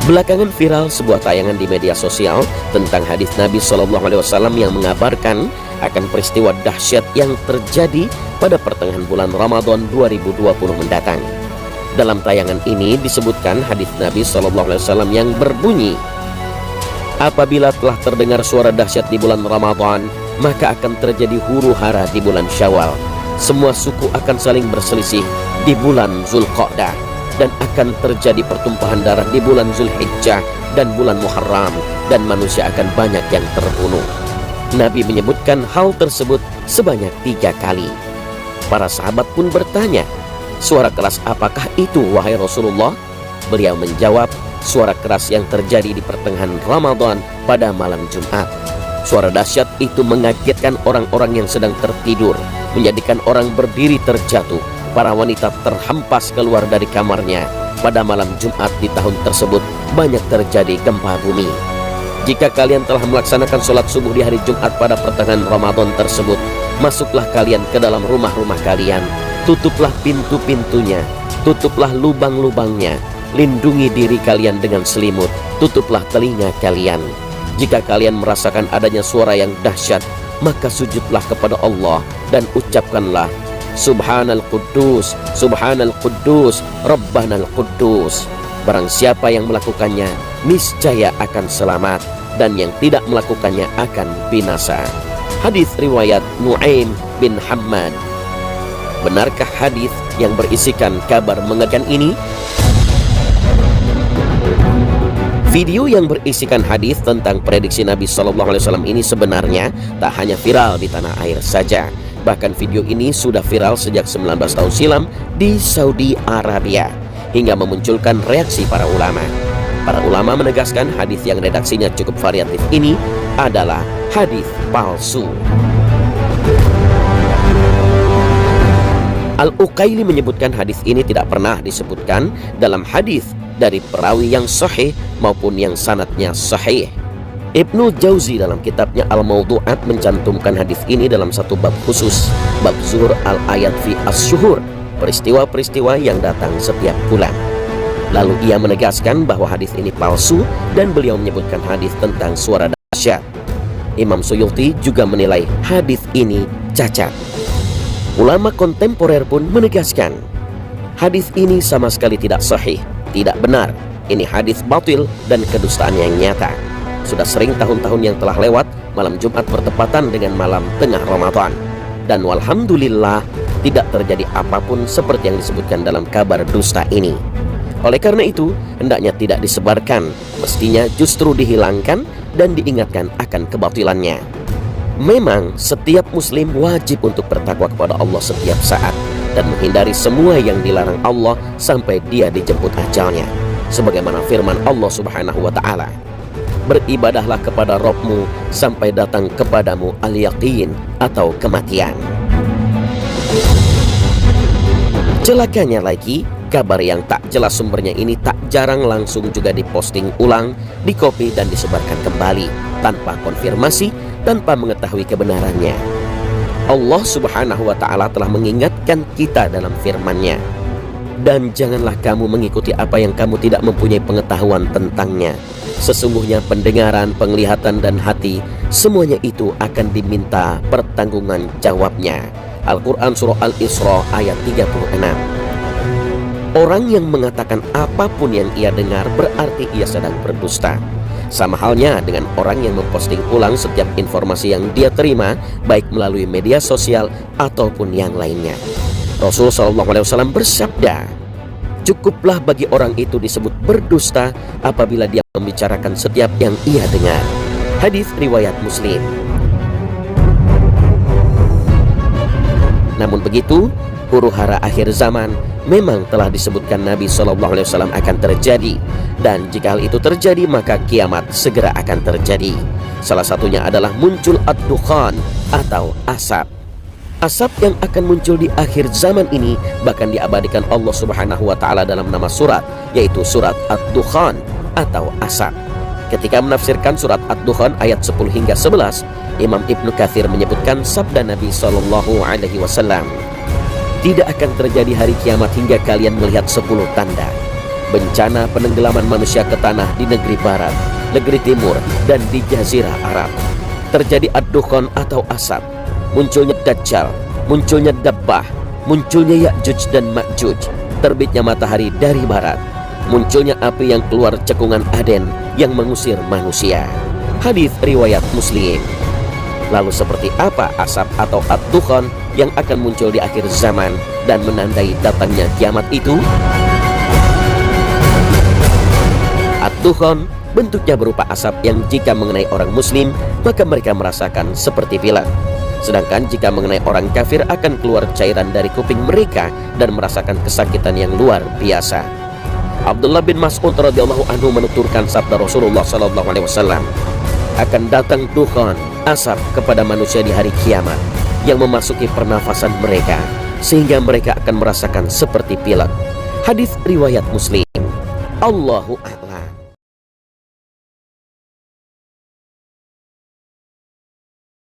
Belakangan viral sebuah tayangan di media sosial tentang hadis Nabi SAW yang mengabarkan akan peristiwa dahsyat yang terjadi pada pertengahan bulan Ramadan 2020 mendatang. Dalam tayangan ini disebutkan hadis Nabi SAW yang berbunyi, apabila telah terdengar suara dahsyat di bulan Ramadan, maka akan terjadi huru-hara di bulan Syawal. Semua suku akan saling berselisih di bulan Zulqa'dah, dan akan terjadi pertumpahan darah di bulan Zulhijjah dan bulan Muharram, dan manusia akan banyak yang terbunuh. Nabi menyebutkan hal tersebut sebanyak 3 kali. Para sahabat pun bertanya, suara keras apakah itu wahai Rasulullah? Beliau menjawab, suara keras yang terjadi di pertengahan Ramadan pada malam Jumat. Suara dahsyat itu mengagetkan orang-orang yang sedang tertidur, menjadikan orang berdiri terjatuh. Para wanita terhempas keluar dari kamarnya. Pada malam Jumat di tahun tersebut banyak terjadi gempa bumi. Jika kalian telah melaksanakan sholat subuh di hari Jumat pada pertengahan Ramadan tersebut, masuklah kalian ke dalam rumah-rumah kalian. Tutuplah pintu-pintunya, tutuplah lubang-lubangnya, lindungi diri kalian dengan selimut, tutuplah telinga kalian. Jika kalian merasakan adanya suara yang dahsyat, maka sujudlah kepada Allah dan ucapkanlah, Subhanal Quddus, Subhanal Quddus, Rabbanal Quddus. Barang siapa yang melakukannya, niscaya akan selamat, dan yang tidak melakukannya akan binasa. Hadis riwayat Nu'aim bin Hammad. Benarkah hadis yang berisikan kabar mengejutkan ini? Video yang berisikan hadis tentang prediksi Nabi SAW ini sebenarnya tak hanya viral di tanah air saja. Bahkan video ini sudah viral sejak 19 tahun silam di Saudi Arabia, hingga memunculkan reaksi para ulama. Para ulama menegaskan hadis yang redaksinya cukup variatif ini adalah hadis palsu. Al-Uqaili menyebutkan hadis ini tidak pernah disebutkan dalam hadis dari perawi yang sahih maupun yang sanadnya sahih. Ibnu Jauzi dalam kitabnya Al-Mawdu'at mencantumkan hadis ini dalam satu bab khusus, bab zuhur al-ayat fi as-syuhur, peristiwa-peristiwa yang datang setiap bulan. Lalu ia menegaskan bahwa hadis ini palsu dan beliau menyebutkan hadis tentang suara dahsyat. Imam Suyuti juga menilai hadis ini cacat. Ulama kontemporer pun menegaskan hadis ini sama sekali tidak sahih, tidak benar. Ini hadis batil dan kedustaan yang nyata. Sudah sering tahun-tahun yang telah lewat, malam Jumat bertepatan dengan malam tengah Ramadan. Dan walhamdulillah tidak terjadi apapun seperti yang disebutkan dalam kabar dusta ini. Oleh karena itu, hendaknya tidak disebarkan, mestinya justru dihilangkan dan diingatkan akan kebatilannya. Memang setiap muslim wajib untuk bertakwa kepada Allah setiap saat dan menghindari semua yang dilarang Allah sampai dia dijemput ajalnya. Sebagaimana firman Allah Subhanahu wa ta'ala, beribadahlah kepada Rabbmu sampai datang kepadamu al-yaqin atau kematian. Celakanya lagi, kabar yang tak jelas sumbernya ini tak jarang langsung juga diposting ulang, dikopi dan disebarkan kembali tanpa konfirmasi, tanpa mengetahui kebenarannya. Allah Subhanahu wa ta'ala telah mengingatkan kita dalam firman-Nya, dan janganlah kamu mengikuti apa yang kamu tidak mempunyai pengetahuan tentangnya. Sesungguhnya pendengaran, penglihatan, dan hati, semuanya itu akan diminta pertanggungan jawabnya. Al-Quran Surah Al-Isra ayat 36. Orang yang mengatakan apapun yang ia dengar berarti ia sedang berdusta. Sama halnya dengan orang yang memposting ulang setiap informasi yang dia terima, baik melalui media sosial ataupun yang lainnya. Rasul SAW bersabda, cukuplah bagi orang itu disebut berdusta apabila dia membicarakan setiap yang ia dengar. Hadis riwayat Muslim. Namun begitu, huru-hara akhir zaman memang telah disebutkan Nabi SAW akan terjadi, dan jika hal itu terjadi maka kiamat segera akan terjadi. Salah satunya adalah muncul ad-dukhan atau asap. Asap yang akan muncul di akhir zaman ini bahkan diabadikan Allah Subhanahu wa ta'ala dalam nama surat, yaitu surat ad-dukhan atau asap. Ketika menafsirkan surat ad-dukhan ayat 10 hingga 11, Imam Ibnu Katsir menyebutkan sabda Nabi SAW, tidak akan terjadi hari kiamat hingga kalian melihat 10 tanda. bencana penenggelaman manusia ke tanah di negeri barat, negeri timur, dan di Jazirah Arab. Terjadi ad-dukhan atau asap, munculnya Dajjal, munculnya Dabbah, munculnya Ya'juj dan Ma'juj, terbitnya matahari dari barat, munculnya api yang keluar cekungan Aden yang mengusir manusia. Hadis riwayat Muslim. Lalu seperti apa asap atau ad-dukhan yang akan muncul di akhir zaman dan menandai datangnya kiamat itu? Ad-dukhan bentuknya berupa asap yang jika mengenai orang muslim maka mereka merasakan seperti pilek. Sedangkan jika mengenai orang kafir akan keluar cairan dari kuping mereka dan merasakan kesakitan yang luar biasa. Abdullah bin Mas'ud radhiyallahu anhu menuturkan sabda Rasulullah sallallahu alaihi wasallam, akan datang dukhan, asap kepada manusia di hari kiamat yang memasuki pernafasan mereka sehingga mereka akan merasakan seperti pilek. Hadis riwayat Muslim. Allahu a'lam.